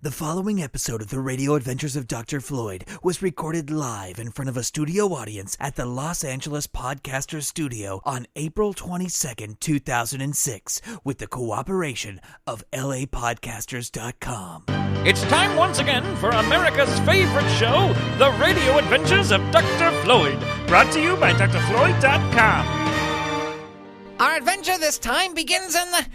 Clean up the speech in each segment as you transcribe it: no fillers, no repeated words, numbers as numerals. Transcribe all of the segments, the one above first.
The following episode of The Radio Adventures of Dr. Floyd was recorded live in front of a studio audience at the Los Angeles Podcasters Studio on April 22nd, 2006, with the cooperation of LAPodcasters.com. It's time once again for America's favorite show, The Radio Adventures of Dr. Floyd, brought to you by drfloyd.com. Our adventure this time begins in the...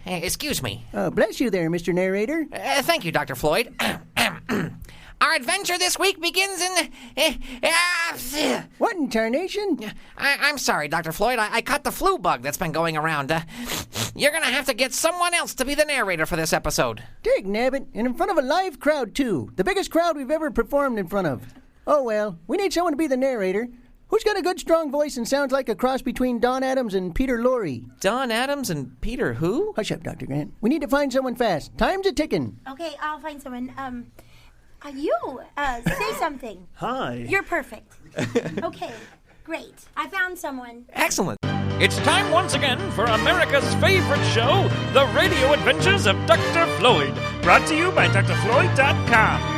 excuse me. Bless you there, Mr. Narrator. Thank you, Dr. Floyd. Our adventure this week begins in the... What in tarnation? I'm sorry, Dr. Floyd. I caught the flu bug that's been going around. You're going to have to get someone else to be the narrator for this episode. Dig nabbit, and in front of a live crowd, too. The biggest crowd we've ever performed in front of. Oh, well, we need someone to be the narrator. Who's got a good, strong voice and sounds like a cross between Don Adams and Peter Lorre? Don Adams and Peter who? Hush up, Dr. Grant. We need to find someone fast. Time's a-ticking. Okay, I'll find someone. Say something. Hi. You're perfect. Okay, great. I found someone. Excellent. It's time once again for America's favorite show, The Radio Adventures of Dr. Floyd, brought to you by drfloyd.com.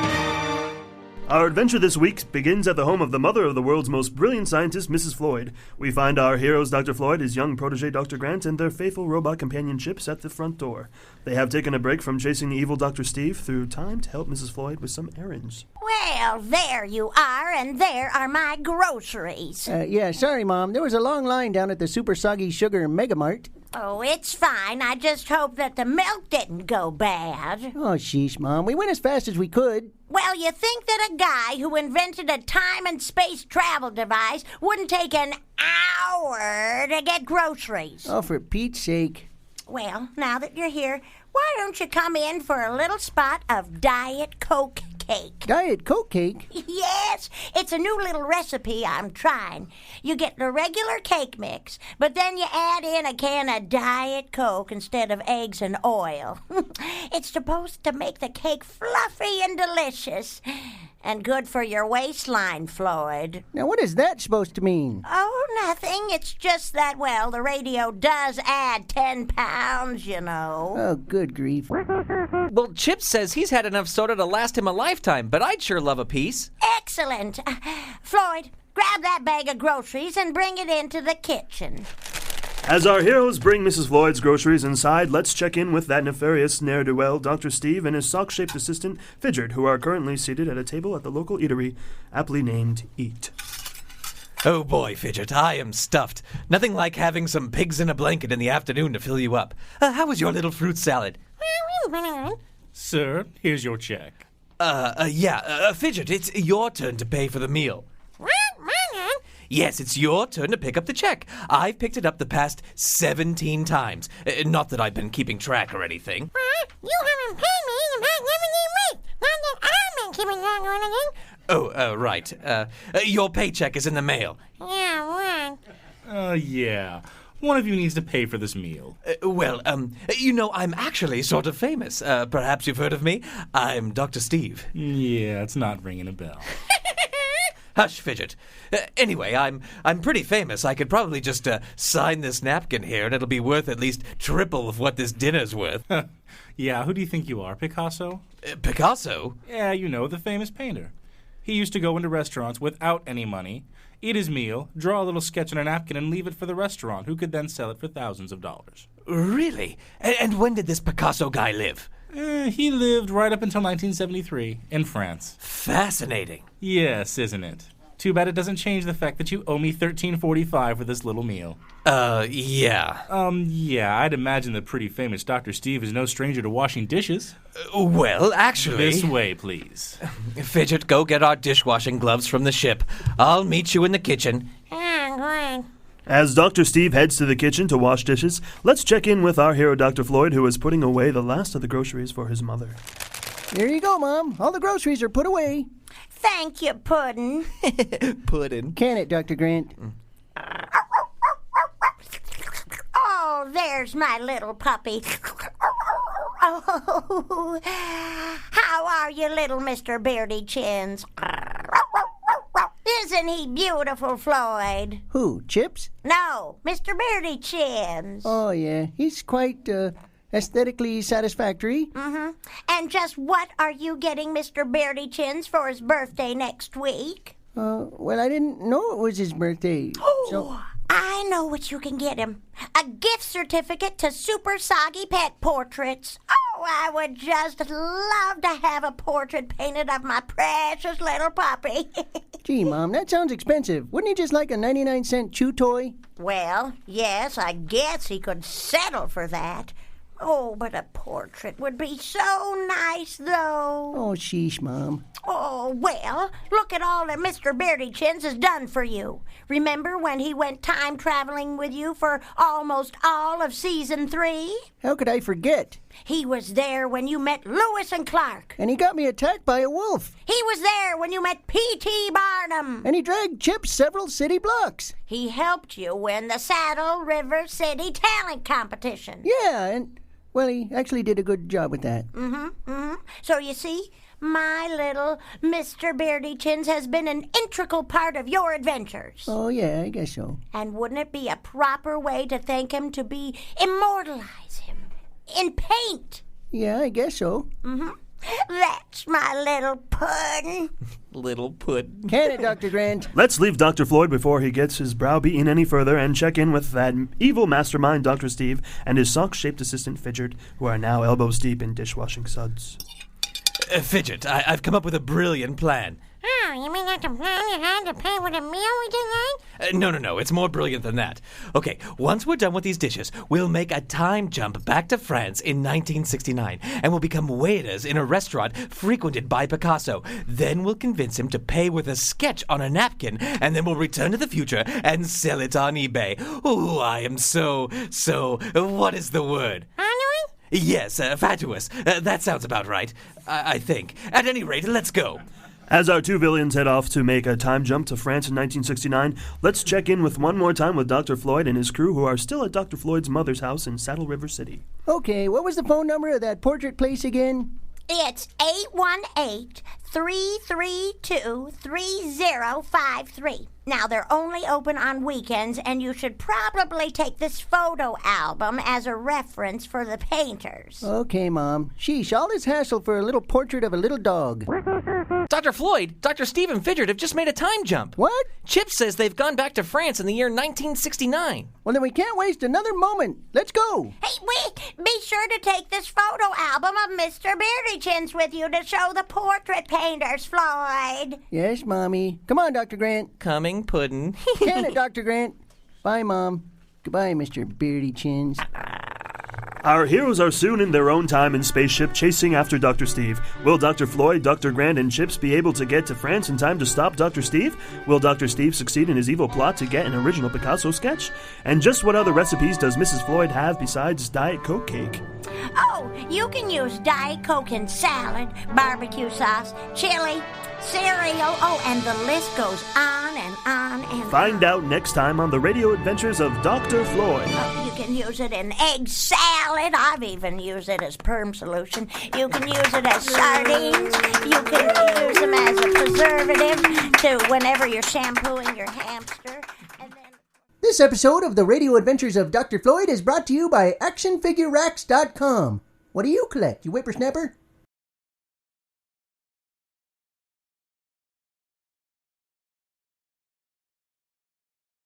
Our adventure this week begins at the home of the mother of the world's most brilliant scientist, Mrs. Floyd. We find our heroes, Dr. Floyd, his young protege, Dr. Grant, and their faithful robot companion, C.H.I.P.S, at the front door. They have taken a break from chasing the evil Dr. Steve through time to help Mrs. Floyd with some errands. Well, there you are, and there are my groceries. Yeah, sorry, Mom. There was a long line down at the Super Soggy Sugar Mega Mart. Oh, it's fine. I just hope that the milk didn't go bad. Oh, sheesh, Mom. We went as fast as we could. Well, you think that a guy who invented a time and space travel device wouldn't take an hour to get groceries? Oh, for Pete's sake. Well, now that you're here, why don't you come in for a little spot of Diet Coke cake? Diet Coke cake? Yes, it's a new little recipe I'm trying. You get the regular cake mix, but then you add in a can of Diet Coke instead of eggs and oil. It's supposed to make the cake fluffy and delicious. And good for your waistline, Floyd. Now, what is that supposed to mean? Oh, nothing. It's just that, well, the radio does add 10 pounds, you know. Oh, good grief. Well, Chip says he's had enough soda to last him a lifetime, but I'd sure love a piece. Excellent. Floyd, grab that bag of groceries and bring it into the kitchen. As our heroes bring Mrs. Floyd's groceries inside, let's check in with that nefarious ne'er-do-well, Dr. Steve, and his sock-shaped assistant, Fidgert, who are currently seated at a table at the local eatery, aptly named Eat. Oh boy, Fidgert, I am stuffed. Nothing like having some pigs in a blanket in the afternoon to fill you up. How was your little fruit salad? Sir, here's your check. Fidgert, it's your turn to pay for the meal. Yes, it's your turn to pick up the check. I've picked it up the past 17 times. Not that I've been keeping track or anything. You haven't paid me in about 17 weeks. Not that I've been keeping track or anything. Oh, right. Your paycheck is in the mail. Yeah, what? Yeah. One of you needs to pay for this meal. I'm actually sort of famous. Perhaps you've heard of me. I'm Dr. Steve. Yeah, it's not ringing a bell. Hush, Fidgert. Anyway, I'm pretty famous. I could probably just sign this napkin here, and it'll be worth at least triple of what this dinner's worth. Yeah, who do you think you are, Picasso? Picasso? Yeah, you know, the famous painter. He used to go into restaurants without any money, eat his meal, draw a little sketch on a napkin, and leave it for the restaurant, who could then sell it for thousands of dollars. Really? And when did this Picasso guy live? He lived right up until 1973 in France. Fascinating. Yes, isn't it? Too bad it doesn't change the fact that you owe me $13.45 for this little meal. Yeah. Yeah, I'd imagine the pretty famous Dr. Steve is no stranger to washing dishes. Well, actually... This way, please. Fidgert, go get our dishwashing gloves from the ship. I'll meet you in the kitchen. Yeah, great. As Dr. Steve heads to the kitchen to wash dishes, let's check in with our hero, Dr. Floyd, who is putting away the last of the groceries for his mother. Here you go, Mom. All the groceries are put away. Thank you, Puddin'. Puddin'. Can it, Dr. Grant? Oh, there's my little puppy. Oh, how are you, little Mr. Beardy Chins? Isn't he beautiful, Floyd? Who, Chips? No, Mr. Beardy Chins. Oh, yeah. He's quite aesthetically satisfactory. And just what are you getting Mr. Beardy Chins for his birthday next week? Well, I didn't know it was his birthday. So, I know what you can get him. A gift certificate to Super Soggy Pet Portraits. Oh, I would just love to have a portrait painted of my precious little puppy. gee, Mom, that sounds expensive. Wouldn't he just like a 99-cent chew toy? Well, yes, I guess he could settle for that. Oh, but a portrait would be so nice, though. Oh, sheesh, Mom. Oh, well, look at all that Mr. Beardy Chins has done for you. Remember when he went time traveling with you for almost all of season 3? How could I forget? He was there when you met Lewis and Clark. And he got me attacked by a wolf. He was there when you met P.T. Barnum. And he dragged Chip several city blocks. He helped you win the Saddle River City Talent Competition. Yeah, and, well, he actually did a good job with that. So you see, my little Mr. Beardy Chins has been an integral part of your adventures. Oh, yeah, I guess so. And wouldn't it be a proper way to thank him to be immortalize him in paint? Yeah, I guess so. That's my little puddin'. Little puddin'. Can it, Dr. Grant? Let's leave Dr. Floyd before he gets his brow beaten any further and check in with that evil mastermind, Dr. Steve, and his sock-shaped assistant, Fidgert, who are now elbows deep in dishwashing suds. Fidgert, I've come up with a brilliant plan. Oh, you mean like the plan you had to pay with a meal we did No, it's more brilliant than that. Okay, once we're done with these dishes, we'll make a time jump back to France in 1969, and we'll become waiters in a restaurant frequented by Picasso. Then we'll convince him to pay with a sketch on a napkin, and then we'll return to the future and sell it on eBay. Oh, I am so, what is the word? Yes, fatuous. That sounds about right, I think. At any rate, let's go. As our two villains head off to make a time jump to France in 1969, let's check in with one more time with Dr. Floyd and his crew who are still at Dr. Floyd's mother's house in Saddle River City. Okay, what was the phone number of that portrait place again? It's 818-332-3053. Now, they're only open on weekends, and you should probably take this photo album as a reference for the painters. Okay, Mom. Sheesh, all this hassle for a little portrait of a little dog. Dr. Floyd, Dr. Steve and Fidgert have just made a time jump. What? Chip says they've gone back to France in the year 1969. Well, then we can't waste another moment. Let's go. Hey, wait! Be sure to take this photo album of Mr. Beardy Chins with you to show the portrait painters, Floyd. Yes, Mommy. Come on, Dr. Grant. Coming puddin'. Can it, Dr. Grant? Bye, Mom. Goodbye, Mr. Beardy Chins. Our heroes are soon in their own time in spaceship chasing after Dr. Steve. Will Dr. Floyd, Dr. Grant, and Chips be able to get to France in time to stop Dr. Steve? Will Dr. Steve succeed in his evil plot to get an original Picasso sketch? And just what other recipes does Mrs. Floyd have besides Diet Coke cake? Oh, you can use Diet Coke in salad, barbecue sauce, chili, cereal, and the list goes on and on and on. Find out next time on the radio adventures of Dr. Floyd. Oh, you can use it in egg salad. I've even used it as perm solution. You can use it as sardines. You can use them as a preservative to whenever you're shampooing your hamster. And then... This episode of the Radio Adventures of Dr. Floyd is brought to you by ActionFigureRacks.com. What do you collect, you whippersnapper?